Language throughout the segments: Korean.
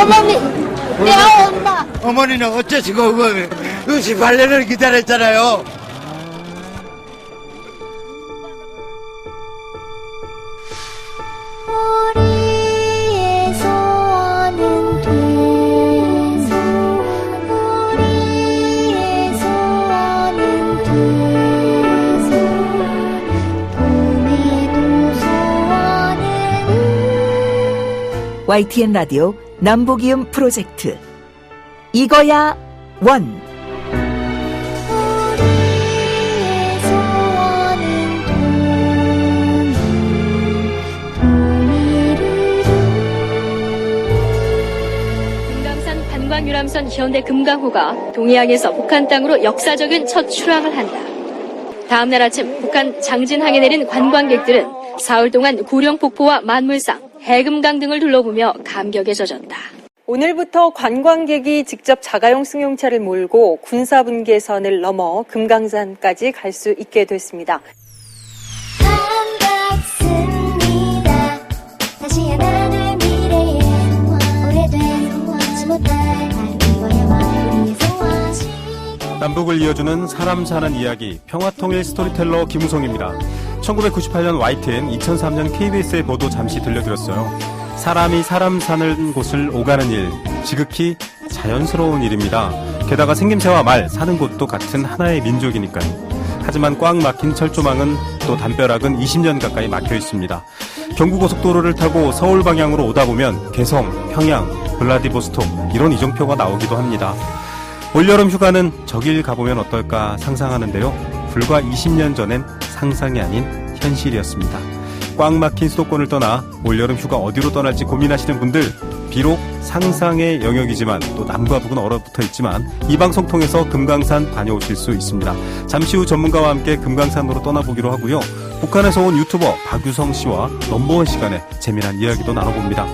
어머니, 내 엄마. 어머니는 어쩌시고 68년을 기다렸잖아요. 우리의 소원은 돼서 우리의 소원은 돼서 봄에도 소원은 YTN 라디오 남북이음 프로젝트 이거야 원. 우리의 소원은 금강산 관광유람선 현대 금강호가 동해안에서 북한 땅으로 역사적인 첫 출항을 한다. 다음 날 아침 북한 장진항에 내린 관광객들은 사흘 동안 구룡폭포와 만물상, 해금강 등을 둘러보며 감격에 젖었다. 오늘부터 관광객이 직접 자가용 승용차를 몰고 군사분계선을 넘어 금강산까지 갈 수 있게 됐습니다. 반갑습니다. 다시 하나는 미래에 오래된 잊지 못할 이거야말로 우리의 소원 시간. 남북을 이어주는 사람 사는 이야기 평화통일 스토리텔러 김우성입니다. 1998년 YTN, 2003년 KBS의 보도 잠시 들려드렸어요. 사람이 사람 사는 곳을 오가는 일, 지극히 자연스러운 일입니다. 게다가 생김새와 말, 사는 곳도 같은 하나의 민족이니까요. 하지만 꽉 막힌 철조망은 또 담벼락은 20년 가까이 막혀 있습니다. 경부고속도로를 타고 서울 방향으로 오다 보면 개성, 평양, 블라디보스톡 이런 이정표가 나오기도 합니다. 올여름 휴가는 저길 가보면 어떨까 상상하는데요. 불과 20년 전엔 상상이 아닌 현실이었습니다. 꽉 막힌 수도권을 떠나 올여름 휴가 어디로 떠날지 고민하시는 분들, 비록 상상의 영역이지만 또 남과 북은 얼어붙어 있지만 이 방송 통해서 금강산 다녀오실 수 있습니다. 잠시 후 전문가와 함께 금강산으로 떠나보기로 하고요. 북한에서 온 유튜버 박유성 씨와 넘버원 시간에 재미난 이야기도 나눠봅니다.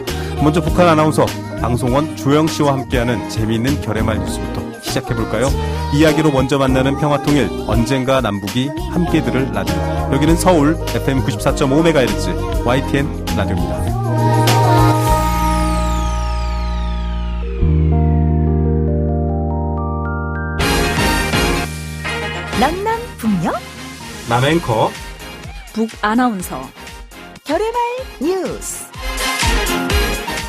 먼저 북한 아나운서 방송원 조영 씨와 함께하는 재미있는 결의말 뉴스부터 시작해볼까요? 이야기로 먼저 만나는 평화통일, 언젠가 남북이 함께 들을 라디오. 여기는 서울 FM 94.5MHz YTN 라디오입니다. 남남 북녀 남앵커 북 아나운서 결의말 뉴스.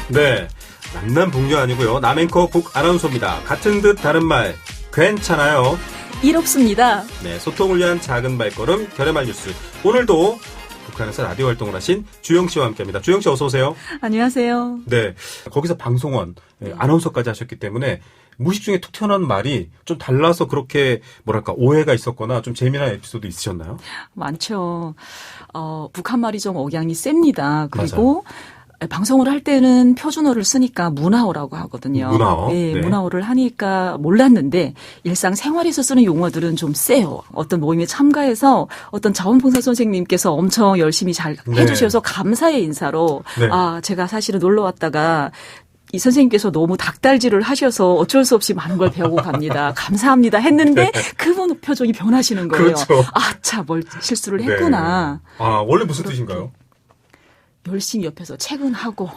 네, 남남 북녀 아니고요. 남앵커 북 아나운서입니다. 같은 듯 다른 말 괜찮아요. 이롭습니다. 네, 소통을 위한 작은 발걸음 결의말 뉴스. 오늘도 북한에서 라디오 활동을 하신 주영 씨와 함께합니다. 주영 씨 어서 오세요. 안녕하세요. 네, 거기서 방송원 아나운서까지 하셨기 때문에 무식 중에 툭 튀어나온 말이 좀 달라서 그렇게 뭐랄까 오해가 있었거나 좀 재미난 에피소드 있으셨나요? 많죠. 북한 말이 좀 억양이 셉니다. 그리고 방송을 할 때는 표준어를 쓰니까 문화어라고 하거든요. 문화어? 네, 네. 문화어를 하니까 몰랐는데 일상생활에서 쓰는 용어들은 좀 세요. 어떤 모임에 참가해서 어떤 자원봉사 선생님께서 엄청 열심히 잘 네. 해주셔서 감사의 인사로 네. 제가 사실은 놀러 왔다가 이 선생님께서 너무 닭달질을 하셔서 어쩔 수 없이 많은 걸 배우고 갑니다. 감사합니다 했는데 그분 표정이 변하시는 거예요. 그렇죠. 참 뭘 실수를 했구나. 네. 아, 원래 무슨 뜻인가요? 열심히 옆에서 퇴근하고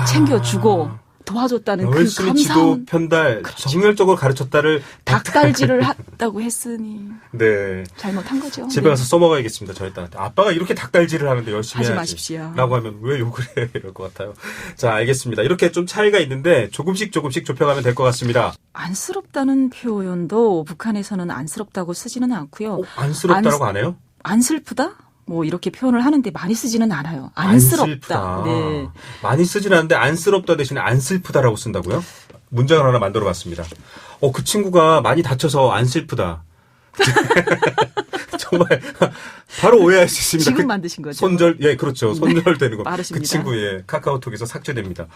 챙겨주고 도와줬다는 그 열심히 감사함. 지도 편달 그렇죠. 정열적으로 가르쳤다를 닭달질을 했다고 했으니 네. 잘못한 거죠. 집에 가서 써먹어야겠습니다. 저희 딸한테. 아빠가 이렇게 닭달질을 하는데 열심히 하지 해야지. 마십시오. 라고 하면 왜 욕을 해? 이럴 것 같아요. 자, 알겠습니다. 이렇게 좀 차이가 있는데 조금씩 좁혀가면 될 것 같습니다. 안쓰럽다는 표현도 북한에서는 안쓰럽다고 쓰지는 않고요. 안쓰럽다라고 안 해요? 안 슬프다? 뭐 이렇게 표현을 하는데 많이 쓰지는 않아요. 안쓰럽다. 슬프다. 네. 많이 쓰진 않는데 안쓰럽다 대신에 안 슬프다라고 쓴다고요? 문장을 하나 만들어 봤습니다. 그 친구가 많이 다쳐서 안 슬프다. 정말 바로 오해할 수 있습니다. 지금 만드신 거죠? 손절, 예, 그렇죠. 손절되는 거. 빠르십니다. 그 친구의 카카오톡에서 삭제됩니다.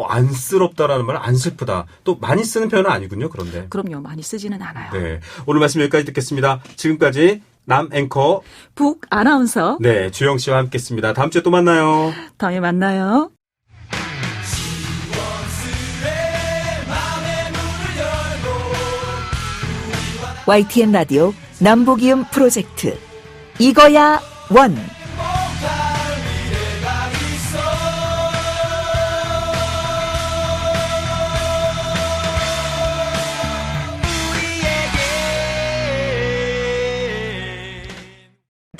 안쓰럽다라는 말은 안 슬프다. 또 많이 쓰는 표현은 아니군요. 그런데. 그럼요. 많이 쓰지는 않아요. 네. 오늘 말씀 여기까지 듣겠습니다. 지금까지 남 앵커 북 아나운서. 네, 주영 씨와 함께했습니다. 다음 주에 또 만나요. 다음에 만나요. YTN 라디오 남북이음 프로젝트 이거야 원.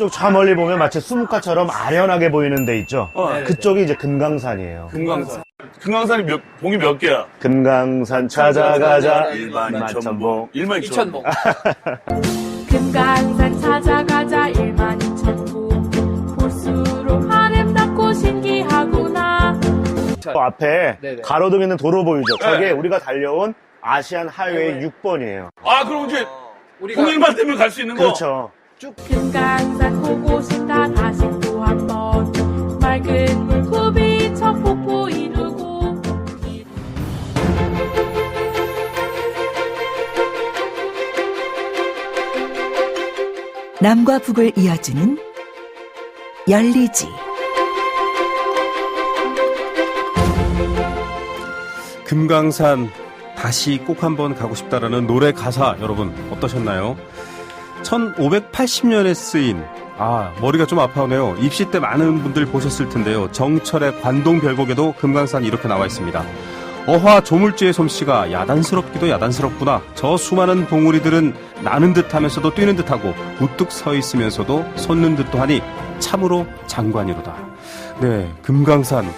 저쪽 저 멀리 보면 마치 수묵화처럼 아련하게 보이는 데 있죠. 그쪽이 이제 금강산이에요. 금강산. 금강산이 봉이 몇 개야? 금강산 찾아가자 12,000봉. 12,000봉. 금강산 찾아가자 12,000봉. 볼수록 아름답고 신기하구나. 저 앞에 가로등 있는 도로 보이죠? 저게 우리가 달려온 아시안 하이웨이 6번이에요. 아, 그럼 이제 통일만 되면 갈 수 있는 거? 그렇죠. 금강산 보고 싶다 다시 또 한 번. 맑은 물 구비쳐 폭포 이루고. 남과 북을 이어주는 열리지. 금강산 다시 꼭 한번 가고 싶다라는 노래 가사 여러분 어떠셨나요? 1580년에 쓰인 머리가 좀 아파오네요. 입시 때 많은 분들 보셨을 텐데요. 정철의 관동별곡에도 금강산이 이렇게 나와 있습니다. 어화 조물주의 솜씨가 야단스럽기도 야단스럽구나. 저 수많은 봉우리들은 나는 듯하면서도 뛰는 듯하고 우뚝 서 있으면서도 솟는 듯도 하니 참으로 장관이로다. 네, 금강산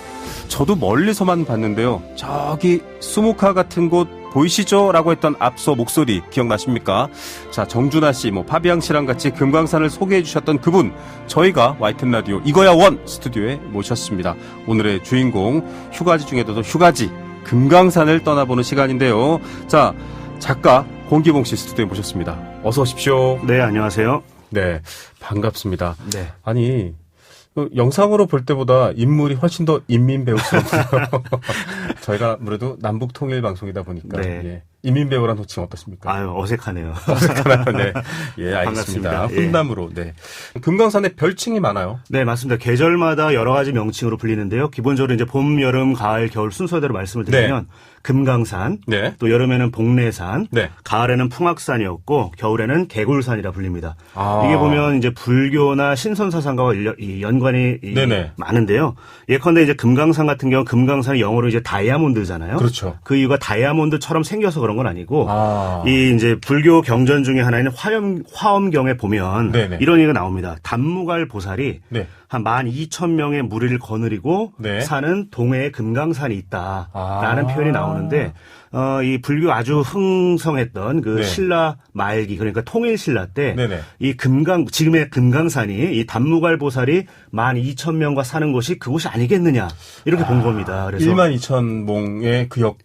저도 멀리서만 봤는데요. 저기 수묵화 같은 곳 보이시죠? 라고 했던 앞서 목소리 기억나십니까? 자, 정준하 씨, 파비앙 씨랑 같이 금강산을 소개해 주셨던 그분, 저희가 YTN 라디오 이거야 원 스튜디오에 모셨습니다. 오늘의 주인공, 휴가지 중에도 휴가지, 금강산을 떠나보는 시간인데요. 자, 작가 공기봉 씨 스튜디오에 모셨습니다. 어서 오십시오. 네, 안녕하세요. 네, 반갑습니다. 네. 아니, 영상으로 볼 때보다 인물이 훨씬 더 인민배우스럽고요. 저희가 아무래도 남북통일방송이다 보니까. 네. 예. 인민배우란 호칭 어떻습니까? 아유, 어색하네요. 어색하나요? 네. 예, 알겠습니다. 반갑습니다. 예. 훈남으로. 네. 금강산에 별칭이 많아요. 네, 맞습니다. 계절마다 여러 가지 명칭으로 불리는데요. 기본적으로 이제 봄, 여름, 가을, 겨울 순서대로 말씀을 드리면 금강산, 네. 또 여름에는 복례산, 네. 가을에는 풍악산이었고 겨울에는 개굴산이라 불립니다. 이게 보면 이제 불교나 신선사상과와 연관이 네네. 많은데요. 예컨대 이제 금강산 같은 경우 금강산이 영어로 이제 다이아몬드잖아요. 그렇죠. 그 이유가 다이아몬드처럼 생겨서 그런 건 아니고 이 이제 불교 경전 중에 하나인 화엄경에 보면 네네. 이런 얘기가 나옵니다. 단무갈 보살이 네. 한 12,000명의 무리를 거느리고 네. 사는 동해에 금강산이 있다라는 표현이 나오는데 이 불교 아주 흥성했던 그 네. 신라 말기 그러니까 통일 신라 때 네네. 이 지금의 금강산이 이 단무갈 보살이 12,000명과 사는 곳이 그곳이 아니겠느냐 이렇게 본 겁니다. 그래서 12,000봉의 그역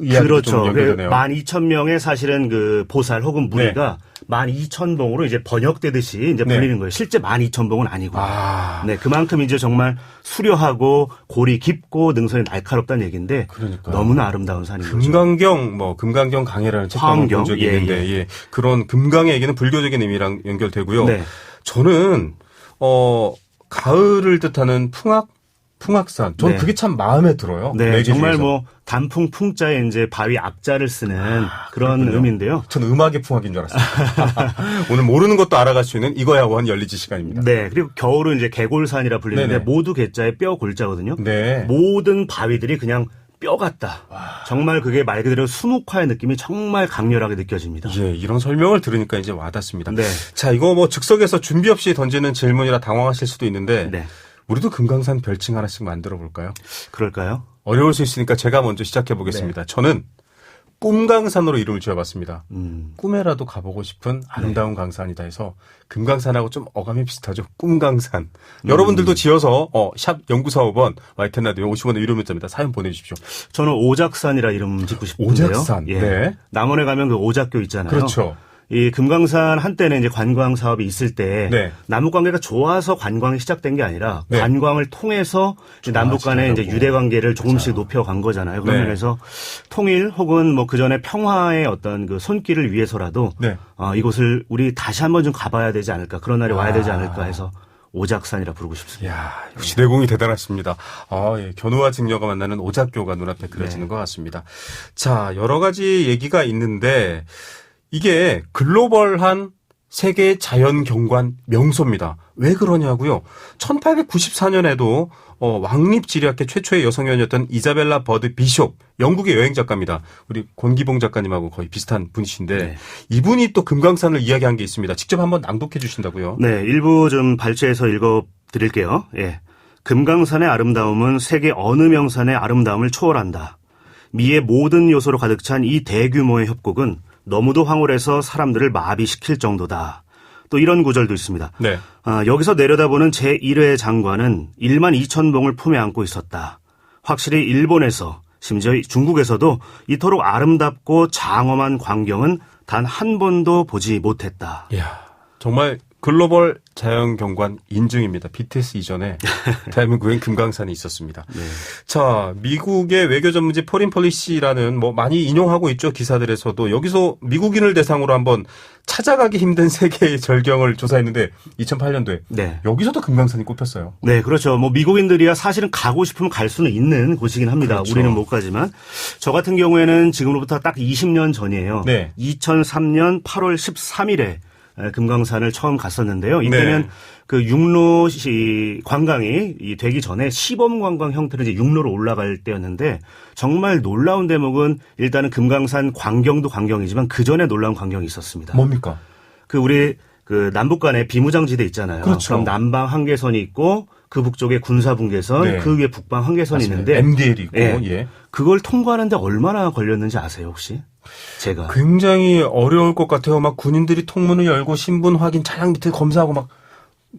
이야기도 그렇죠. 좀 연결되네요. 12,000명의 사실은 그 보살 혹은 무리가 12,000봉으로 이제 번역되듯이 이제 네. 불리는 거예요. 실제 12,000봉은 아니고. 네, 그만큼 이제 정말 수려하고 골이 깊고 능선이 날카롭다는 얘기인데 그러니까요. 너무나 아름다운 산인 거죠. 금강경 강해라는 책도 한번 화엄경? 본 적이 예, 있는데 예. 그런 금강의 얘기는 불교적인 의미랑 연결되고요. 네. 저는 가을을 뜻하는 풍악산. 저는 네. 그게 참 마음에 들어요. 네, 내지 정말 중에서. 뭐 단풍 풍자에 이제 바위 앞자를 쓰는 그런 그렇군요. 의미인데요. 전 음악의 풍악인 줄 알았어요. 오늘 모르는 것도 알아갈 수 있는 이거야 원 열리지 시간입니다. 네, 그리고 겨울은 이제 개골산이라 불리는데 네네. 모두 개자에 뼈 골자거든요. 네. 모든 바위들이 그냥 뼈 같다. 정말 그게 말 그대로 수묵화의 느낌이 정말 강렬하게 느껴집니다. 예, 이런 설명을 들으니까 이제 와닿습니다. 네. 자, 이거 뭐 즉석에서 준비 없이 던지는 질문이라 당황하실 수도 있는데 네. 우리도 금강산 별칭 하나씩 만들어 볼까요? 그럴까요? 어려울 수 있으니까 제가 먼저 시작해 보겠습니다. 저는 꿈강산으로 이름을 지어봤습니다. 꿈에라도 가보고 싶은 아름다운 강산이다 해서 금강산하고 좀 어감이 비슷하죠. 꿈강산. 여러분들도 지어서 샵 0945번 YTN 라디오 50원의 유료 문자입니다. 사연 보내주십시오. 저는 오작산이라 이름 짓고 싶은데요. 오작산. 예. 네. 남원에 가면 그 오작교 있잖아요. 그렇죠. 이 금강산 한때는 이제 관광 사업이 있을 때 네. 남북 관계가 좋아서 관광이 시작된 게 아니라 네. 관광을 통해서 이제 남북 간의 이제 유대 관계를 조금씩 높여간 거잖아요. 그런 네. 면에서 통일 혹은 뭐 그 전에 평화의 어떤 그 손길을 위해서라도 네. 이곳을 우리 다시 한번 좀 가봐야 되지 않을까 그런 날이 와야 되지 않을까 해서 오작산이라 부르고 싶습니다. 이야, 역시 내공이 대단하십니다. 예. 견우와 직녀가 만나는 오작교가 눈앞에 그려지는 네. 것 같습니다. 자, 여러 가지 얘기가 있는데 이게 글로벌한 세계 자연경관 명소입니다. 왜 그러냐고요? 1894년에도 왕립지리학회 최초의 여성연이었던 이자벨라 버드 비숍, 영국의 여행 작가입니다. 우리 권기봉 작가님하고 거의 비슷한 분이신데 네. 이분이 또 금강산을 이야기한 게 있습니다. 직접 한번 낭독해 주신다고요? 네, 일부 좀 발췌해서 읽어드릴게요. 예. 금강산의 아름다움은 세계 어느 명산의 아름다움을 초월한다. 미의 모든 요소로 가득 찬 이 대규모의 협곡은 너무도 황홀해서 사람들을 마비시킬 정도다. 또 이런 구절도 있습니다. 네. 여기서 내려다보는 제1회 장관은 1만 2천 봉을 품에 안고 있었다. 확실히 일본에서 심지어 중국에서도 이토록 아름답고 장엄한 광경은 단 한 번도 보지 못했다. 이야, 정말 글로벌 자연경관 인증입니다. BTS 이전에 대한민국엔 금강산이 있었습니다. 네. 자, 미국의 외교 전문지 포린 폴리시라는 뭐 많이 인용하고 있죠. 기사들에서도. 여기서 미국인을 대상으로 한번 찾아가기 힘든 세계의 절경을 조사했는데 2008년도에 네. 여기서도 금강산이 꼽혔어요. 네, 그렇죠. 뭐 미국인들이야 사실은 가고 싶으면 갈 수는 있는 곳이긴 합니다. 그렇죠. 우리는 못 가지만 저 같은 경우에는 지금으로부터 딱 20년 전이에요. 네. 2003년 8월 13일에 금강산을 처음 갔었는데요. 이때는 네. 그 육로 관광이 되기 전에 시범 관광 형태로 이제 육로로 올라갈 때였는데 정말 놀라운 대목은 일단은 금강산 광경도 광경이지만 그 전에 놀라운 광경이 있었습니다. 뭡니까? 그 우리 그 남북 간에 비무장지대 있잖아요. 그렇죠. 그럼 남방 한계선이 있고 그 북쪽에 군사분계선, 네. 그 위에 북방 한계선이 맞습니다. 있는데 MDL이고 예. 예. 그걸 통과하는데 얼마나 걸렸는지 아세요 혹시? 제가 굉장히 어려울 것 같아요. 막 군인들이 통문을 열고 신분 확인 차량 밑에 검사하고 막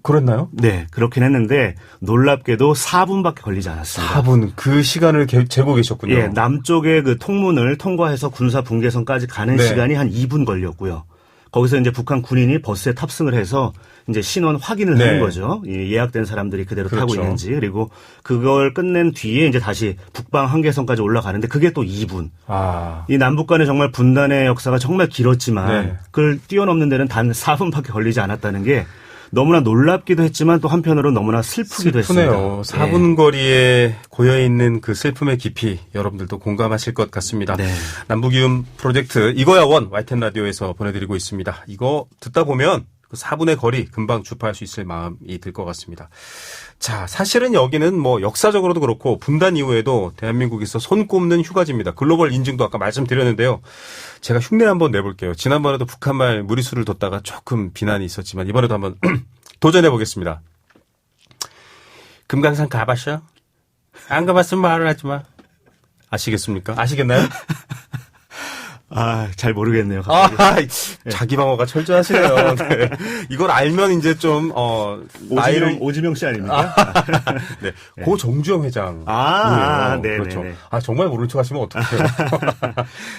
그랬나요? 네, 그렇긴 했는데 놀랍게도 4분밖에 걸리지 않았습니다. 4분 그 시간을 재고 계셨군요. 예, 남쪽의 그 통문을 통과해서 군사 분계선까지 가는 네. 시간이 한 2분 걸렸고요. 거기서 이제 북한 군인이 버스에 탑승을 해서 이제 신원 확인을 네. 하는 거죠. 예약된 사람들이 그대로 타고 그렇죠. 있는지. 그리고 그걸 끝낸 뒤에 이제 다시 북방 한계선까지 올라가는데 그게 또 2분. 아. 이 남북 간의 정말 분단의 역사가 정말 길었지만 네. 그걸 뛰어넘는 데는 단 4분밖에 걸리지 않았다는 게 너무나 놀랍기도 했지만 또 한편으로 너무나 슬프기도 슬프네요. 했습니다. 4분 거리에 고여있는 그 슬픔의 깊이 여러분들도 공감하실 것 같습니다. 네. 남북이음 프로젝트 이거야 원 YTN 라디오에서 보내드리고 있습니다. 이거 듣다 보면 그 4분의 거리 금방 주파할 수 있을 마음이 들 것 같습니다. 자, 사실은 여기는 뭐 역사적으로도 그렇고 분단 이후에도 대한민국에서 손꼽는 휴가지입니다. 글로벌 인증도 아까 말씀드렸는데요. 제가 흉내 한번 내볼게요. 지난번에도 북한말 무리수를 뒀다가 조금 비난이 있었지만 이번에도 한번 도전해 보겠습니다. 금강산 가봤어요? 안 가봤으면 말을 하지 마. 아시겠습니까? 아시겠나요? 아, 잘 모르겠네요. 자기 방어가 철저하시네요. 네. 이걸 알면 이제 좀, 나이를. 오지명 씨 아닙니까? 네. 고 정주영 회장. 네. 그렇죠. 네. 정말 모른 척 하시면 어떡해요.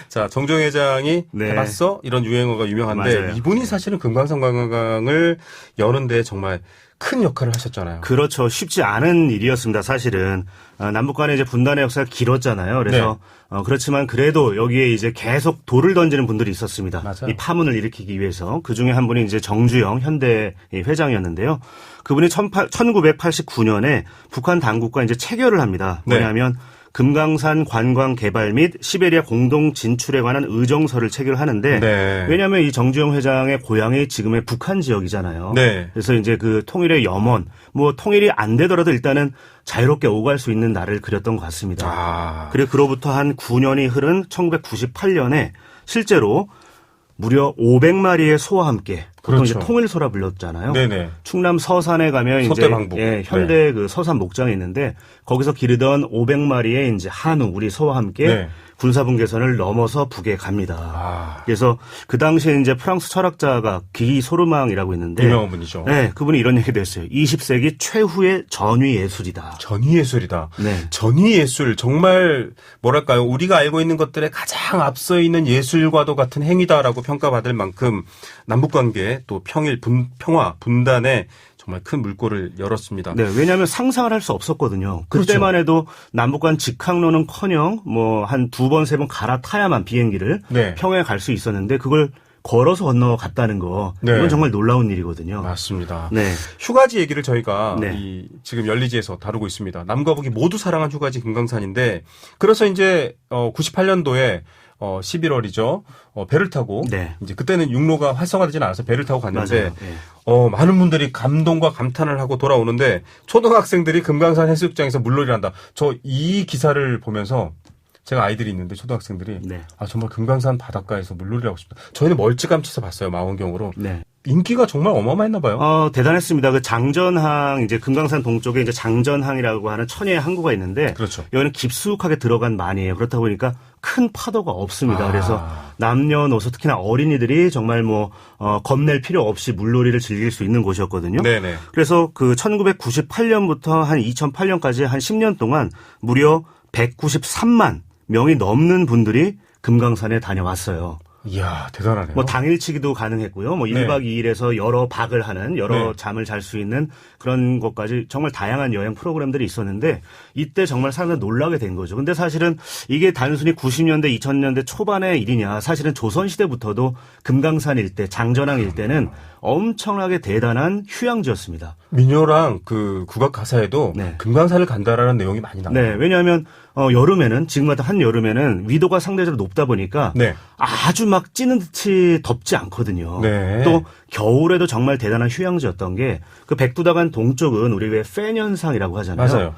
자, 정주영 회장이 네. 해봤어? 이런 유행어가 유명한데, 맞아요. 이분이 사실은 금강산 관광을 여는데 정말 큰 역할을 하셨잖아요. 그렇죠. 쉽지 않은 일이었습니다. 사실은 남북 간의 이제 분단의 역사가 길었잖아요. 그래서 그렇지만 그래도 여기에 이제 계속 돌을 던지는 분들이 있었습니다. 맞아요. 이 파문을 일으키기 위해서 그 중에 한 분이 이제 정주영 현대 회장이었는데요. 그분이 1989년에 북한 당국과 이제 체결을 합니다. 네. 뭐냐면 금강산 관광 개발 및 시베리아 공동 진출에 관한 의정서를 체결하는데 네. 왜냐하면 이 정주영 회장의 고향이 지금의 북한 지역이잖아요. 네. 그래서 이제 그 통일의 염원, 뭐 통일이 안 되더라도 일단은 자유롭게 오갈 수 있는 날을 그렸던 것 같습니다. 그리고 그로부터 한 9년이 흐른 1998년에 실제로 무려 500마리의 소와 함께 보통 그렇죠. 이제 통일소라 불렀잖아요. 네네. 충남 서산에 가면 이제 소떼방북. 현대 그 서산 목장이 있는데 거기서 기르던 500마리의 이제 한우 우리 소와 함께 네. 군사분계선을 넘어서 북에 갑니다. 그래서 그 당시에 이제 프랑스 철학자가 기 소르망이라고 있는데 유명한 분이죠. 네, 그분이 이런 얘기도 했어요. 20세기 최후의 전위 예술이다. 전위 예술이다. 네. 전위 예술 정말 뭐랄까요? 우리가 알고 있는 것들에 가장 앞서 있는 예술과도 같은 행위다라고 평가받을 만큼 남북 관계 또 평화 분단에 정말 큰 물꼬를 열었습니다. 네, 왜냐하면 상상을 할 수 없었거든요. 그때만 그렇죠. 해도 남북 간 직항로는커녕 뭐 한 2번, 3번 갈아타야만 비행기를 네. 평양에 갈 수 있었는데 그걸 걸어서 건너갔다는 거 네. 이건 정말 놀라운 일이거든요. 맞습니다. 네. 휴가지 얘기를 저희가 네. 지금 열리지에서 다루고 있습니다. 남과 북이 모두 사랑한 휴가지 금강산인데 그래서 이제 98년도에 11월이죠. 배를 타고 네. 이제 그때는 육로가 활성화되진 않아서 배를 타고 갔는데 맞아요. 예. 많은 분들이 감동과 감탄을 하고 돌아오는데 초등학생들이 금강산 해수욕장에서 물놀이를 한다. 저 이 기사를 보면서 제가 아이들이 있는데 초등학생들이 네. 정말 금강산 바닷가에서 물놀이를 하고 싶다. 저희는 멀찌감치서 봤어요. 망원경으로. 네. 인기가 정말 어마어마했나 봐요. 대단했습니다. 그 장전항, 이제 금강산 동쪽에 이제 장전항이라고 하는 천혜의 항구가 있는데. 그렇죠. 여기는 깊숙하게 들어간 만이에요. 그렇다 보니까 큰 파도가 없습니다. 그래서 남녀노소 특히나 어린이들이 정말 겁낼 필요 없이 물놀이를 즐길 수 있는 곳이었거든요. 네네. 그래서 그 1998년부터 한 2008년까지 한 10년 동안 무려 193만 명이 넘는 분들이 금강산에 다녀왔어요. 이야, 대단하네요. 당일치기도 가능했고요. 1박 2일에서 여러 박을 하는, 여러 잠을 잘 수 있는 그런 것까지 정말 다양한 여행 프로그램들이 있었는데, 이때 정말 사람들 놀라게 된 거죠. 근데 사실은 이게 단순히 90년대, 2000년대 초반의 일이냐, 사실은 조선시대부터도 금강산 일대, 장전항 일대는 엄청나게 대단한 휴양지였습니다. 민요랑 그 국악 가사에도 금강산을 간다라는 내용이 많이 나와요. 네, 왜냐하면 여름에는 지금 같은 한여름에는 위도가 상대적으로 높다 보니까 아주 막 찌는 듯이 덥지 않거든요. 네. 또 겨울에도 정말 대단한 휴양지였던 게 그 백두다간 동쪽은 우리 왜 팬 현상이라고 하잖아요. 맞아요.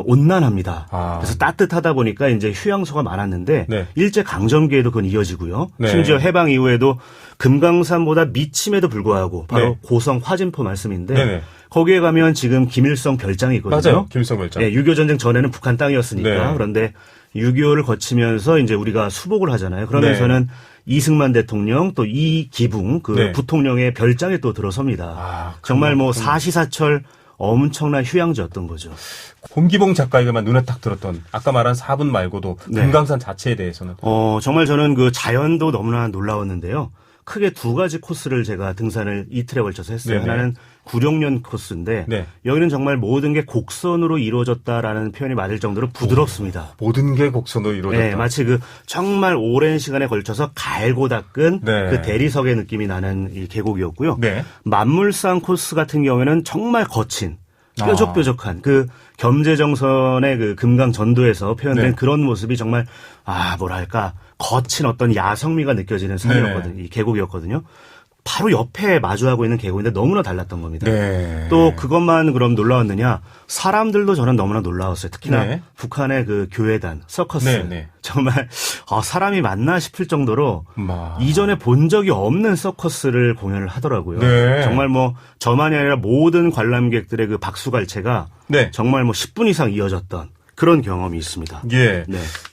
온난합니다. 그래서 따뜻하다 보니까 이제 휴양소가 많았는데 일제 강점기에도 그건 이어지고요. 심지어 해방 이후에도 금강산보다 미침에도 불구하고 바로 고성 화진포 말씀인데 거기에 가면 지금 김일성 별장이 있거든요. 맞아요. 김일성 별장. 6.25 전쟁 전에는 북한 땅이었으니까. 그런데 6.25를 거치면서 이제 우리가 수복을 하잖아요. 그러면서는 이승만 대통령 또 이기붕 부통령의 별장에 또 들어섭니다. 정말 사시사철 엄청난 휴양지였던 거죠. 홍기봉 작가에게만 눈에 딱 들었던 아까 말한 4분 말고도 금강산 자체에 대해서는 정말 저는 그 자연도 너무나 놀라웠는데요. 크게 두 가지 코스를 제가 등산을 이틀에 걸쳐서 했어요. 하나는 구룡련 코스인데 여기는 정말 모든 게 곡선으로 이루어졌다라는 표현이 맞을 정도로 부드럽습니다. 모든 게 곡선으로 이루어졌다. 네, 마치 그 정말 오랜 시간에 걸쳐서 갈고 닦은 그 대리석의 느낌이 나는 이 계곡이었고요. 만물상 코스 같은 경우에는 정말 거친 뾰족뾰족한 그 겸재정선의 그 금강 전도에서 표현된 그런 모습이 정말 뭐랄까 거친 어떤 야성미가 느껴지는 산이었거든요. 이 계곡이었거든요. 바로 옆에 마주하고 있는 계곡인데 너무나 달랐던 겁니다. 또 그것만 그럼 놀라웠느냐? 사람들도 저는 너무나 놀라웠어요. 특히나 북한의 그 교회단, 서커스. 정말 사람이 맞나 싶을 정도로 이전에 본 적이 없는 서커스를 공연을 하더라고요. 정말 저만이 아니라 모든 관람객들의 그 박수갈채가 정말 10분 이상 이어졌던 그런 경험이 있습니다.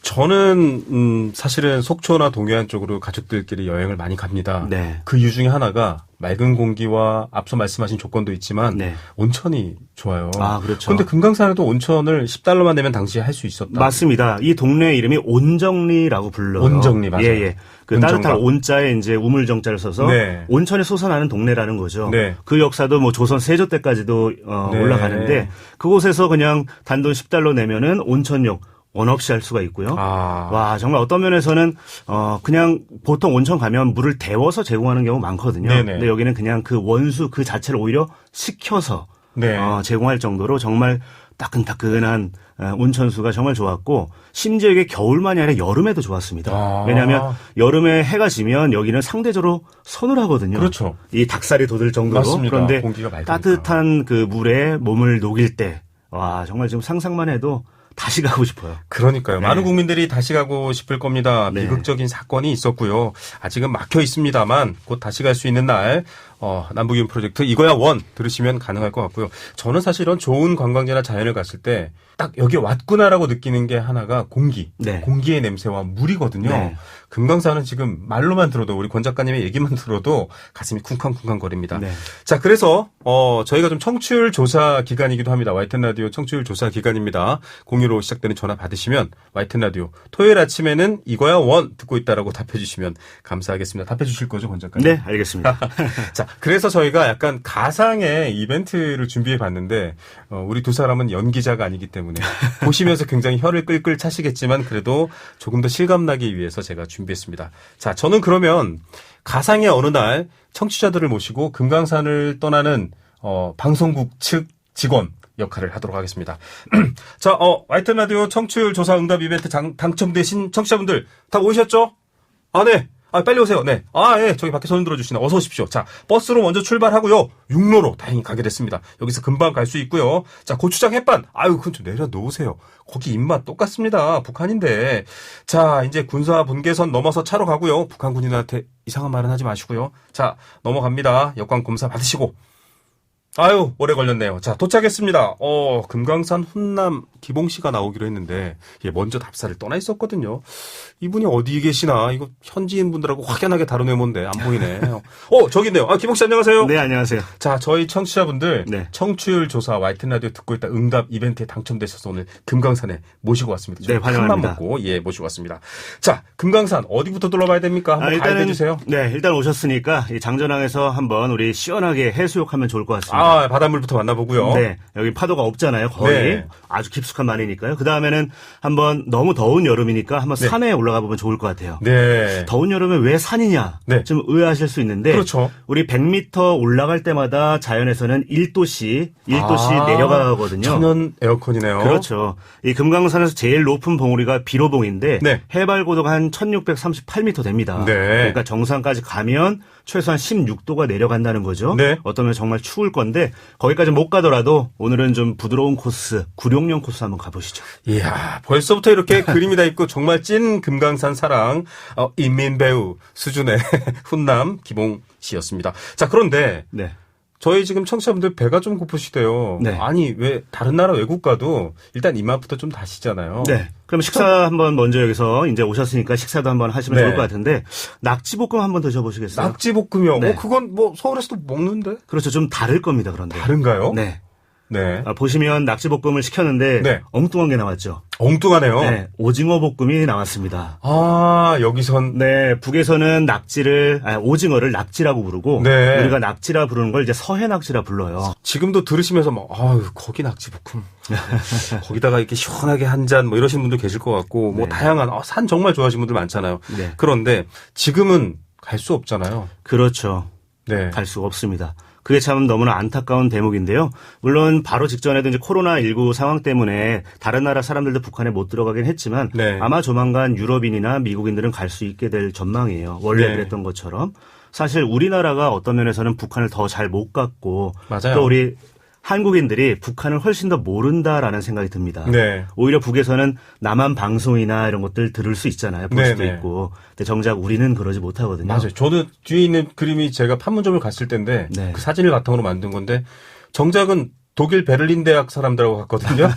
저는 사실은 속초나 동해안 쪽으로 가족들끼리 여행을 많이 갑니다. 그 이유 중에 하나가 맑은 공기와 앞서 말씀하신 조건도 있지만 온천이 좋아요. 그렇죠. 그런데 금강산에도 온천을 $10만 내면 당시에 할 수 있었다. 맞습니다. 이 동네 이름이 온정리라고 불러요. 온정리 맞아요. 그 따뜻한 온자에 이제 우물정자를 써서 온천이 솟아나는 동네라는 거죠. 그 역사도 조선 세조 때까지도 올라가는데 그곳에서 그냥 단돈 $10 내면은 온천욕 원 없이 할 수가 있고요. 와, 정말 어떤 면에서는 그냥 보통 온천 가면 물을 데워서 제공하는 경우 많거든요. 근데 여기는 그냥 그 원수 그 자체를 오히려 식혀서 제공할 정도로 정말 따끈따끈한 온천수가 정말 좋았고 심지어 이게 겨울만이 아니라 여름에도 좋았습니다. 왜냐하면 여름에 해가 지면 여기는 상대적으로 서늘하거든요. 그렇죠. 이 닭살이 돋을 정도로. 맞습니다. 그런데 공기가 맑으니까. 따뜻한 그 물에 몸을 녹일 때 와 정말 지금 상상만 해도 다시 가고 싶어요. 그러니까요. 많은 국민들이 다시 가고 싶을 겁니다. 비극적인 사건이 있었고요. 아직은 막혀 있습니다만 곧 다시 갈 수 있는 날 남북이웃 프로젝트 이거야 원 들으시면 가능할 것 같고요. 저는 사실 이런 좋은 관광지나 자연을 갔을 때 딱 여기 왔구나라고 느끼는 게 하나가 공기. 공기의 냄새와 물이거든요. 금강산은 지금 말로만 들어도 우리 권 작가님의 얘기만 들어도 가슴이 쿵쾅쿵쾅거립니다. 자, 그래서 저희가 좀 청취율 조사 기간이기도 합니다. YTN 라디오 청취율 조사 기간입니다. 02로 시작되는 전화 받으시면 YTN 라디오 토요일 아침에는 이거야 원 듣고 있다라고 답해 주시면 감사하겠습니다. 답해 주실 거죠, 권 작가님? 네, 알겠습니다. 자, 그래서 저희가 약간 가상의 이벤트를 준비해 봤는데 우리 두 사람은 연기자가 아니기 때문에 보시면서 굉장히 혀를 끌끌 차시겠지만 그래도 조금 더 실감나기 위해서 제가 준비했습니다. 자, 저는 그러면 가상의 어느 날 청취자들을 모시고 금강산을 떠나는 방송국 측 직원 역할을 하도록 하겠습니다. 자, YTN 라디오 청취율 조사 응답 이벤트 당첨되신 청취자분들 다 오셨죠? 아, 네. 빨리 오세요. 네. 예. 저기 밖에 손 들어주시네. 어서 오십시오. 자, 버스로 먼저 출발하고요. 육로로 다행히 가게 됐습니다. 여기서 금방 갈 수 있고요. 자, 고추장 햇반. 그건 좀 내려놓으세요. 거기 입맛 똑같습니다. 북한인데. 자, 이제 군사 분계선 넘어서 차로 가고요. 북한 군인한테 이상한 말은 하지 마시고요. 자, 넘어갑니다. 여권 검사 받으시고. 오래 걸렸네요. 자, 도착했습니다. 금강산 훈남 기봉 씨가 나오기로 했는데, 먼저 답사를 떠나 있었거든요. 이분이 어디 계시나, 이거 현지인 분들하고 확연하게 다른 외모인데, 안 보이네. 저기 있네요. 기봉 씨 안녕하세요. 네, 안녕하세요. 자, 저희 청취자분들, 네. 청취율 조사 YTN 라디오 듣고 있다 응답 이벤트에 당첨되셔서 오늘 금강산에 모시고 왔습니다. 네, 환영합니다. 큰맘 먹고, 모시고 왔습니다. 자, 금강산 어디부터 둘러봐야 됩니까? 한번 가이드 해주세요. 네, 일단 오셨으니까, 이 장전항에서 한번 우리 시원하게 해수욕하면 좋을 것 같습니다. 바닷물부터 만나보고요. 네. 여기 파도가 없잖아요. 거의. 네. 아주 깊숙한 만이니까요. 그 다음에는 한번 너무 더운 여름이니까 한번 네. 산에 올라가 보면 좋을 것 같아요. 네. 더운 여름에 왜 산이냐? 네. 좀 의아하실 수 있는데. 그렇죠. 우리 100m 올라갈 때마다 자연에서는 1도씩 내려가거든요. 천연 에어컨이네요. 그렇죠. 이 금강산에서 제일 높은 봉우리가 비로봉인데. 네. 해발 고도가 한 1638m 됩니다. 네. 그러니까 정상까지 가면 최소한 16도가 내려간다는 거죠. 네. 어떠면 정말 추울 건데 거기까지 못 가더라도 오늘은 좀 부드러운 코스, 구룡령 코스 한번 가보시죠. 이야, 벌써부터 이렇게 그림이 다 있고 정말 찐 금강산 사랑 인민배우 수준의 훈남 기봉 씨였습니다. 자, 그런데 네. 저희 지금 청취자분들 배가 좀 고프시대요. 네. 아니, 왜 다른 나라 외국 가도 일단 입맛부터 좀 다시잖아요. 네. 그럼 식사 한번 먼저 여기서 이제 오셨으니까 식사도 한번 하시면 네. 좋을 것 같은데 낙지볶음 한번 드셔보시겠어요? 낙지볶음이요? 네. 그건 서울에서도 먹는데? 그렇죠. 좀 다를 겁니다. 그런데. 다른가요? 네. 네. 보시면 낙지볶음을 시켰는데 네. 엉뚱한 게 나왔죠. 엉뚱하네요. 네. 오징어 볶음이 나왔습니다. 여기선. 네. 북에서는 오징어를 낙지라고 부르고 네. 우리가 낙지라 부르는 걸 이제 서해 낙지라 불러요. 지금도 들으시면서 거기 낙지볶음. 거기다가 이렇게 시원하게 한 잔 이러시는 분들 계실 것 같고 네. 다양한 산 정말 좋아하시는 분들 많잖아요. 네. 그런데 지금은 갈 수 없잖아요. 그렇죠. 네. 갈 수가 없습니다. 그게 참 너무나 안타까운 대목인데요. 물론 바로 직전에도 이제 코로나19 상황 때문에 다른 나라 사람들도 북한에 못 들어가긴 했지만 네. 아마 조만간 유럽인이나 미국인들은 갈 수 있게 될 전망이에요. 원래 네. 그랬던 것처럼. 사실 우리나라가 어떤 면에서는 북한을 더 잘 못 갔고 맞아요. 또 우리 한국인들이 북한을 훨씬 더 모른다라는 생각이 듭니다. 네. 오히려 북에서는 남한 방송이나 이런 것들 들을 수 있잖아요. 볼 수도 네네. 있고. 근데 정작 우리는 그러지 못하거든요. 맞아요. 저도 뒤에 있는 그림이 제가 판문점을 갔을 때인데 네. 그 사진을 바탕으로 만든 건데 정작은 독일 베를린 대학 사람들하고 갔거든요.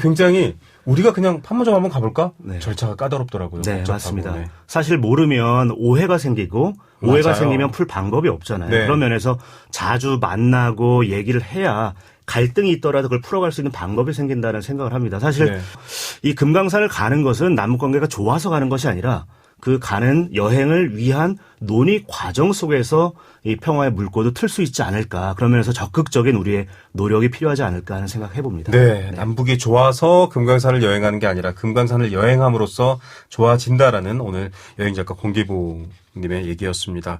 굉장히 우리가 그냥 판문점 한번 가볼까? 네. 절차가 까다롭더라고요. 네, 복잡하고. 맞습니다. 네. 사실 모르면 오해가 생기고 오해가 맞아요. 생기면 풀 방법이 없잖아요. 네. 그런 면에서 자주 만나고 얘기를 해야 갈등이 있더라도 그걸 풀어갈 수 있는 방법이 생긴다는 생각을 합니다. 사실 네. 이 금강산을 가는 것은 남북관계가 좋아서 가는 것이 아니라 그 가는 여행을 위한 논의 과정 속에서 이 평화의 물꼬도 틀 수 있지 않을까. 그러면서 적극적인 우리의 노력이 필요하지 않을까 하는 생각해 봅니다. 네, 남북이 좋아서 금강산을 여행하는 게 아니라 금강산을 여행함으로써 좋아진다라는 오늘 여행작가 공기봉님의 얘기였습니다.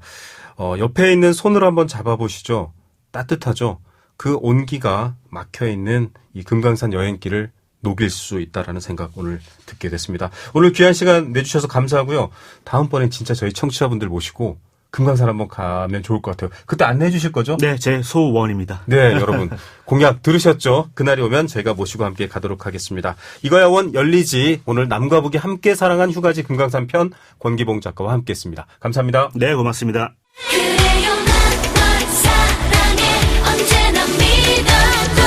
옆에 있는 손을 한번 잡아보시죠. 따뜻하죠? 그 온기가 막혀있는 이 금강산 여행길을 녹일 수 있다라는 생각 오늘 듣게 됐습니다. 오늘 귀한 시간 내주셔서 감사하고요. 다음번엔 진짜 저희 청취자분들 모시고 금강산 한번 가면 좋을 것 같아요. 그때 안내해 주실 거죠? 네, 제 소원입니다. 네, 여러분. 공약 들으셨죠? 그날이 오면 제가 모시고 함께 가도록 하겠습니다. 이거야 원 열리지. 오늘 남과 북이 함께 사랑한 휴가지 금강산 편 권기봉 작가와 함께 했습니다. 감사합니다. 네, 고맙습니다. 그래요 난 사랑해 언제나 믿어도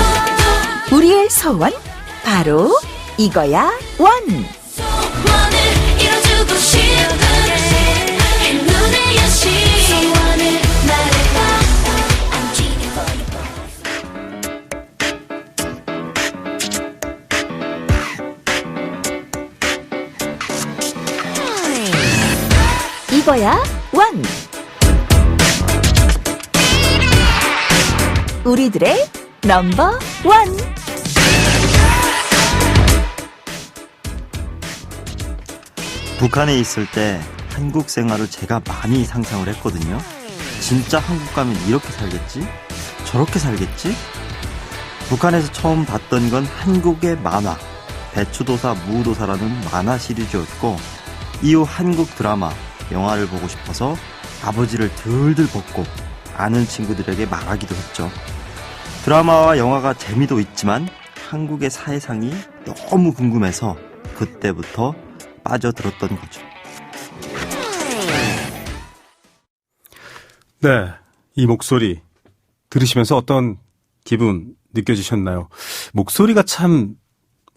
우리의 소원 바로 이거야 원. 소원을 이뤄주고 싶은 행운의 여신 소원을 말해봐 I'm cheating for you 이거야 원. 우리들의 넘버 원. 북한에 있을 때 한국 생활을 제가 많이 상상을 했거든요. 진짜 한국 가면 이렇게 살겠지? 저렇게 살겠지? 북한에서 처음 봤던 건 한국의 만화, 배추도사 무도사라는 만화 시리즈였고 이후 한국 드라마, 영화를 보고 싶어서 아버지를 들들 볶고 아는 친구들에게 말하기도 했죠. 드라마와 영화가 재미도 있지만 한국의 사회상이 너무 궁금해서 그때부터 빠져들었던 거죠. 네, 이 목소리 들으시면서 어떤 기분 느껴지셨나요? 목소리가 참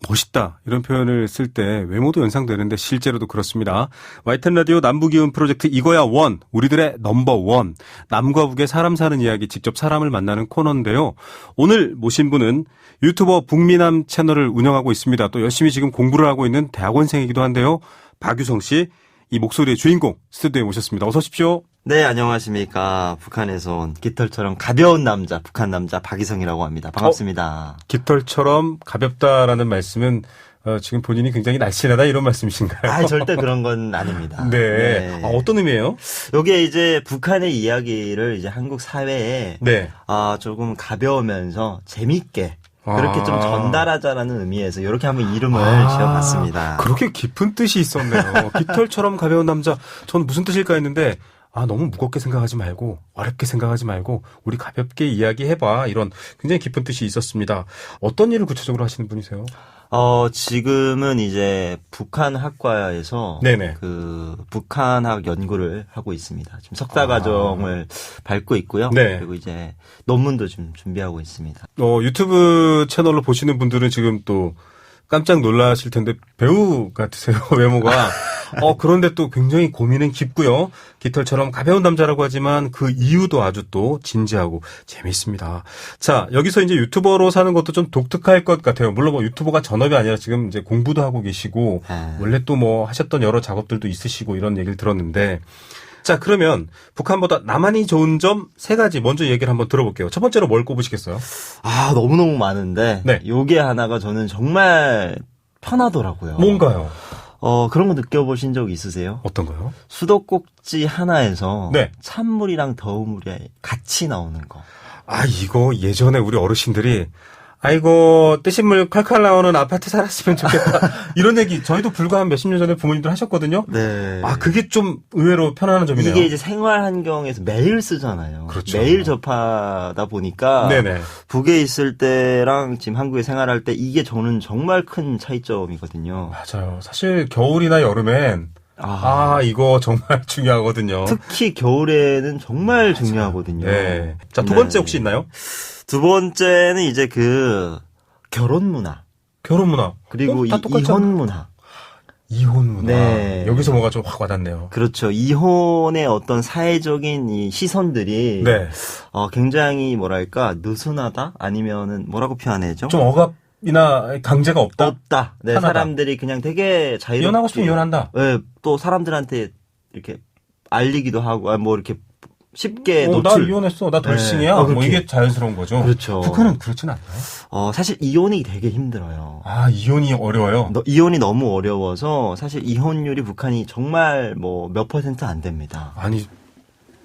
멋있다 이런 표현을 쓸 때 외모도 연상되는데 실제로도 그렇습니다. YTN 라디오 남북이음 프로젝트 이거야 원, 우리들의 넘버원, 남과 북의 사람 사는 이야기, 직접 사람을 만나는 코너인데요. 오늘 모신 분은 유튜버 북미남 채널을 운영하고 있습니다. 또 열심히 지금 공부를 하고 있는 대학원생이기도 한데요. 박유성 씨, 이 목소리의 주인공 스튜디오에 모셨습니다. 어서 오십시오. 네, 안녕하십니까. 북한에서 온 깃털처럼 가벼운 남자, 북한 남자 박이성이라고 합니다. 반갑습니다. 깃털처럼 가볍다라는 말씀은 지금 본인이 굉장히 날씬하다 이런 말씀이신가요? 아, 절대 그런 건 아닙니다. 네. 네. 어떤 의미예요? 요게 이제 북한의 이야기를 이제 한국 사회에 네. 조금 가벼우면서 재밌게 그렇게 좀 전달하자라는 의미에서 이렇게 한번 이름을 지어봤습니다. 그렇게 깊은 뜻이 있었네요. 깃털처럼 가벼운 남자. 전 무슨 뜻일까 했는데 너무 무겁게 생각하지 말고 어렵게 생각하지 말고 우리 가볍게 이야기해봐. 이런 굉장히 깊은 뜻이 있었습니다. 어떤 일을 구체적으로 하시는 분이세요? 지금은 이제 북한 학과에서 네네. 그 북한학 연구를 하고 있습니다. 지금 석사 과정을 밟고 있고요. 네. 그리고 이제 논문도 좀 준비하고 있습니다. 유튜브 채널로 보시는 분들은 지금 또 깜짝 놀라실 텐데 배우 같으세요, 외모가. 그런데 또 굉장히 고민은 깊고요. 깃털처럼 가벼운 남자라고 하지만 그 이유도 아주 또 진지하고 재미있습니다. 자, 여기서 이제 유튜버로 사는 것도 좀 독특할 것 같아요. 물론 뭐 유튜버가 전업이 아니라 지금 이제 공부도 하고 계시고 원래 또 뭐 하셨던 여러 작업들도 있으시고 이런 얘기를 들었는데 자, 그러면 북한보다 남한이 좋은 점 3가지 먼저 얘기를 한번 들어볼게요. 첫 번째로 뭘 꼽으시겠어요? 너무너무 많은데 네. 요게 하나가 저는 정말 편하더라고요. 뭔가요? 그런 거 느껴보신 적 있으세요? 어떤 거요? 수도꼭지 하나에서 네. 찬물이랑 더운물이 같이 나오는 거. 이거 예전에 우리 어르신들이 아이고 뜨신 물 칼칼 나오는 아파트 살았으면 좋겠다. 이런 얘기 저희도 불과 한 몇십 년 전에 부모님들 하셨거든요. 네. 그게 좀 의외로 편안한 점이네요. 이게 이제 생활 환경에서 매일 쓰잖아요. 그렇죠. 매일 접하다 보니까 네네. 북에 있을 때랑 지금 한국에 생활할 때 이게 저는 정말 큰 차이점이거든요. 맞아요. 사실 겨울이나 여름엔 이거 정말 중요하거든요. 특히 겨울에는 정말 중요하거든요. 네. 자, 두 번째 혹시 있나요? 두 번째는 이제 그 결혼 문화. 결혼 문화. 그리고 다 똑같잖아. 이혼 문화. 이혼 문화. 네. 여기서 뭐가 좀 확 와닿네요. 그렇죠. 이혼의 어떤 사회적인 이 시선들이 네. 굉장히 뭐랄까 느슨하다 아니면은 뭐라고 표현해야죠? 좀 억압이나 강제가 없다. 없다. 네, 편하다. 사람들이 그냥 되게 자유롭게 이혼하고 싶으면 이혼한다. 네, 또 사람들한테 이렇게 알리기도 하고 뭐 이렇게 쉽게 나 노출. 이혼했어. 나 돌싱이야. 그렇게. 뭐 이게 자연스러운 거죠. 그렇죠. 북한은 그렇진 않나요? 사실 이혼이 되게 힘들어요. 이혼이 어려워요? 이혼이 너무 어려워서 사실 이혼율이 북한이 정말 뭐 몇 % 안 됩니다. 아니,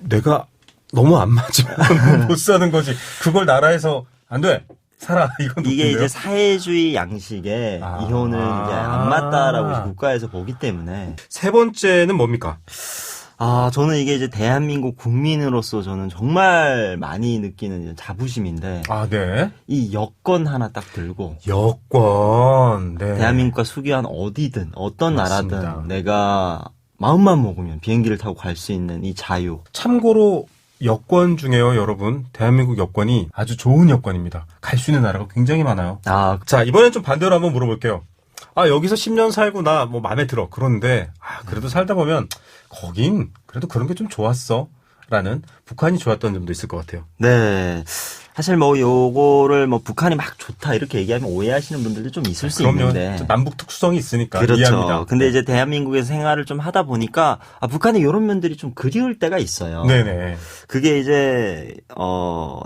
내가 너무 안 맞으면 못 사는 거지. 그걸 나라에서 안 돼. 살아. 이건 이게 웃긴데요? 이제 사회주의 양식에 이혼을 이제 안 맞다라고 이제 국가에서 보기 때문에. 세 번째는 뭡니까? 저는 이게 이제 대한민국 국민으로서 저는 정말 많이 느끼는 자부심인데. 네. 이 여권 하나 딱 들고. 여권. 네. 대한민국과 수교한 어디든, 어떤 맞습니다. 나라든 내가 마음만 먹으면 비행기를 타고 갈 수 있는 이 자유. 참고로 여권 중에요, 여러분. 대한민국 여권이 아주 좋은 여권입니다. 갈 수 있는 나라가 굉장히 많아요. 자, 이번엔 좀 반대로 한번 물어볼게요. 여기서 10년 살고 나 뭐 마음에 들어. 그런데 그래도 살다 보면 거긴 그래도 그런 게 좀 좋았어. 라는 북한이 좋았던 점도 있을 것 같아요. 네. 사실 뭐 요거를 뭐 북한이 막 좋다 이렇게 얘기하면 오해하시는 분들도 좀 있을 수 있는데. 남북 특수성이 있으니까 그렇죠. 이해합니다. 근데 이제 대한민국에서 생활을 좀 하다 보니까 북한의 이런 면들이 좀 그리울 때가 있어요. 네네. 그게 이제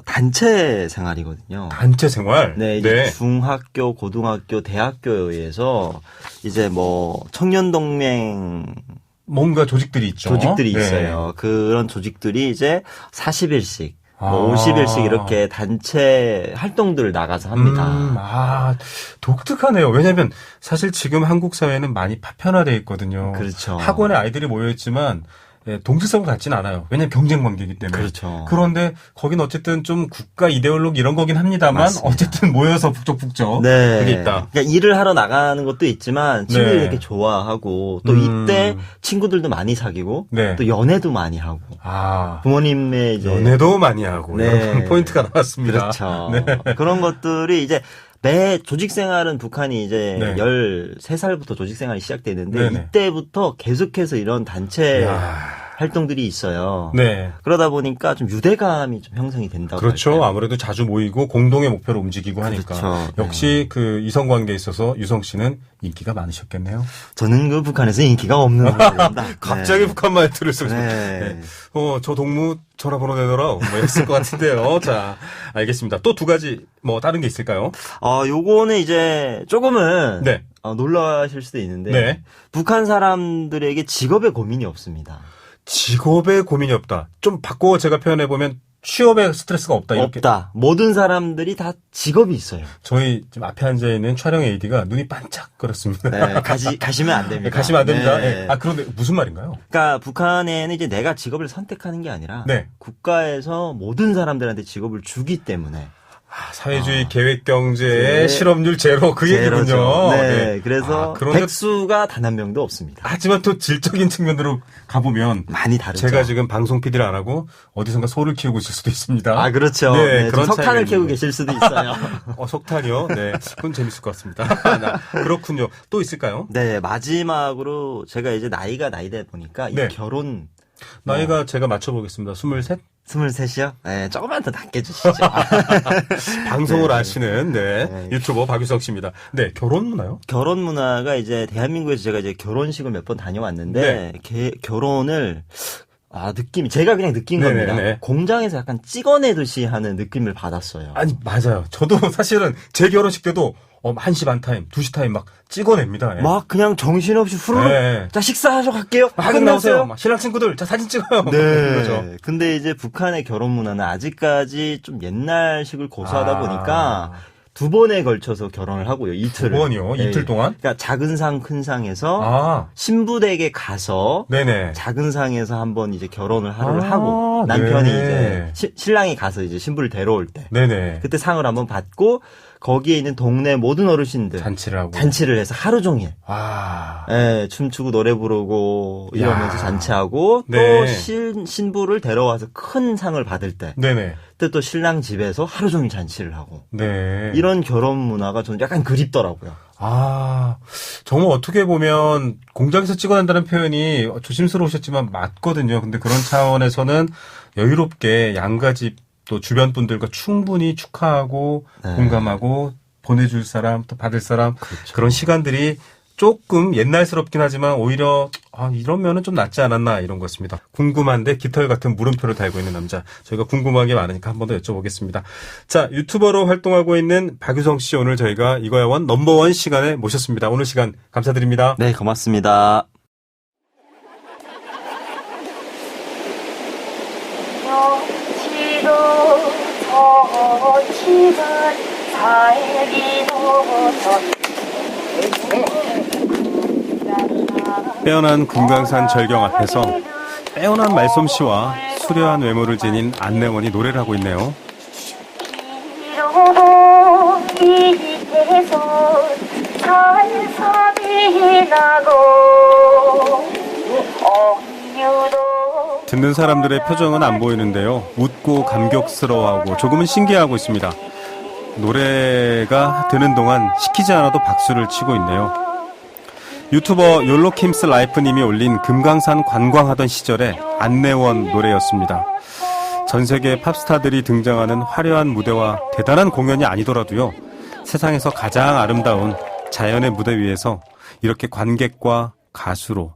단체 생활이거든요. 단체 생활. 네, 이제 중학교, 고등학교, 대학교에서 이제 뭐 청년동맹 뭔가 조직들이 있죠. 조직들이 있어요. 그런 조직들이 이제 40일씩 뭐 50일씩 이렇게 단체 활동들을 나가서 합니다. 독특하네요. 왜냐하면 사실 지금 한국 사회는 많이 파편화되어 있거든요. 그렇죠. 학원에 아이들이 모여있지만 동질성을 갖지는 않아요. 왜냐하면 경쟁 관계이기 때문에. 그렇죠. 그런데 거긴 어쨌든 좀 국가 이데올로기 이런 거긴 합니다만 맞습니다. 어쨌든 모여서 북적북적 네. 그게 있다. 그러니까 일을 하러 나가는 것도 있지만 친구들이 네. 이렇게 좋아하고 또 이때 친구들도 많이 사귀고 네. 또 연애도 많이 하고 부모님의 이제 연애도 많이 하고 네. 여러분 포인트가 나왔습니다. 그렇죠. 네. 그런 것들이 이제 매 조직 생활은 북한이 이제 네. 13살부터 조직 생활이 시작되는데 네네. 이때부터 계속해서 이런 단체 활동들이 있어요. 네. 그러다 보니까 좀 유대감이 좀 형성이 된다고 그렇죠. 할까요? 아무래도 자주 모이고 공동의 목표로 움직이고 하니까. 그렇죠. 역시 그 이성 관계에 있어서 유성 씨는 인기가 많으셨겠네요. 저는 그 북한에서 인기가 없는 사람입니다. 갑자기 네. 북한 말투를 쓰고. 네. 저 동무 전화번호 내놓으라. 뭐 했을 것 같은데요. 자, 알겠습니다. 또 두 가지 뭐 다른 게 있을까요? 요거는 이제 조금은 네. 놀라실 수도 있는데 네. 북한 사람들에게 직업에 고민이 없습니다. 직업에 고민이 없다. 좀 바꿔 제가 표현해 보면 취업에 스트레스가 없다. 이렇게. 없다. 모든 사람들이 다 직업이 있어요. 저희 지금 앞에 앉아 있는 촬영 AD가 눈이 반짝거렸습니다. 네, 가시면 안 됩니다. 네, 가시면 안 됩니다. 네. 네. 그런데 무슨 말인가요? 그러니까 북한에는 이제 내가 직업을 선택하는 게 아니라 네. 국가에서 모든 사람들한테 직업을 주기 때문에 사회주의 계획 경제의 네. 실업률 제로 그 얘기군요. 제로죠. 네. 그래서 그런데 백수가 단 한 명도 없습니다. 하지만 또 질적인 측면으로 가보면 많이 다르죠. 제가 지금 방송 PD를 안 하고 어디선가 소를 키우고 있을 수도 있습니다. 그렇죠. 네, 네, 그런 석탄을 차이가 캐고 있는데. 계실 수도 있어요. 석탄이요? 네. 그건 재밌을 것 같습니다. 그렇군요. 또 있을까요? 네, 마지막으로 제가 이제 나이가 나이다 보니까 네. 이 결혼 나이가 제가 맞춰보겠습니다. 23? 23이요? 네, 조금만 더 낮게 주시죠. 방송을 네. 아시는 유튜버 박유석 씨입니다. 네, 결혼 문화요? 결혼 문화가 이제 대한민국에서 제가 이제 결혼식을 몇 번 다녀왔는데 결혼을 느낌이 제가 그냥 느낀 네네네. 겁니다. 공장에서 약간 찍어내듯이 하는 느낌을 받았어요. 아니, 맞아요. 저도 사실은 제 결혼식 때도 1시 반 타임, 2시 타임 막 찍어냅니다. 예. 막 그냥 정신없이 후루룩 네. 자 식사하러 갈게요. 하긴 나오세요. 막 신랑 친구들 자 사진 찍어요. 네. 그러죠. 근데 이제 북한의 결혼 문화는 아직까지 좀 옛날식을 고수하다 보니까 2번에 걸쳐서 결혼을 하고요. 이틀을. 2번이요? 이틀 동안? 그러니까 작은 상, 큰 상에서 신부댁에 가서 네네. 작은 상에서 한번 이제 결혼을 하루를 하고 남편이 네. 이제 신랑이 가서 이제 신부를 데려올 때 네네. 그때 상을 한번 받고 거기에 있는 동네 모든 어르신들 잔치를 해서 하루 종일 네, 춤추고 노래 부르고 이러면서 잔치하고 네. 또 신부를 데려와서 큰 상을 받을 때 네네. 그때 또 신랑 집에서 하루 종일 잔치를 하고 네. 이런 결혼 문화가 저는 약간 그립더라고요. 정말 어떻게 보면 공장에서 찍어낸다는 표현이 조심스러우셨지만 맞거든요. 근데 그런 차원에서는 여유롭게 양가집 또 주변 분들과 충분히 축하하고 공감하고 보내줄 사람 또 받을 사람 그런 시간들이 조금 옛날스럽긴 하지만 오히려 이러면은 좀 낫지 않았나 이런 것입니다. 궁금한데 깃털 같은 물음표를 달고 있는 남자. 저희가 궁금한 게 많으니까 한 번 더 여쭤보겠습니다. 자, 유튜버로 활동하고 있는 박유성 씨 오늘 저희가 이거야 원 넘버원 시간에 모셨습니다. 오늘 시간 감사드립니다. 네, 고맙습니다. 빼어난 금강산 절경 앞에서 빼어난 말솜씨와 수려한 외모를 지닌 안내원이 노래를 하고 있네요. 듣는 사람들의 표정은 안 보이는데요. 웃고 감격스러워하고 조금은 신기해하고 있습니다. 노래가 되는 동안 시키지 않아도 박수를 치고 있네요. 유튜버 욜로킴스 라이프님이 올린 금강산 관광하던 시절의 안내원 노래였습니다. 전 세계 팝스타들이 등장하는 화려한 무대와 대단한 공연이 아니더라도요. 세상에서 가장 아름다운 자연의 무대 위에서 이렇게 관객과 가수로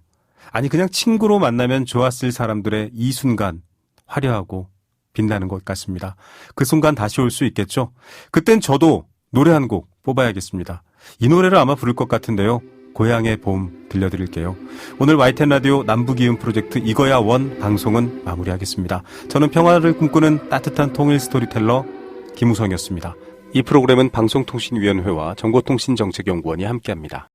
아니 그냥 친구로 만나면 좋았을 사람들의 이 순간 화려하고 빛나는 것 같습니다. 그 순간 다시 올 수 있겠죠? 그땐 저도 노래 한 곡 뽑아야겠습니다. 이 노래를 아마 부를 것 같은데요. 고향의 봄 들려드릴게요. 오늘 YTN 라디오 남부기음 프로젝트 이거야 원 방송은 마무리하겠습니다. 저는 평화를 꿈꾸는 따뜻한 통일 스토리텔러 김우성이었습니다. 이 프로그램은 방송통신위원회와 정보통신정책연구원이 함께합니다.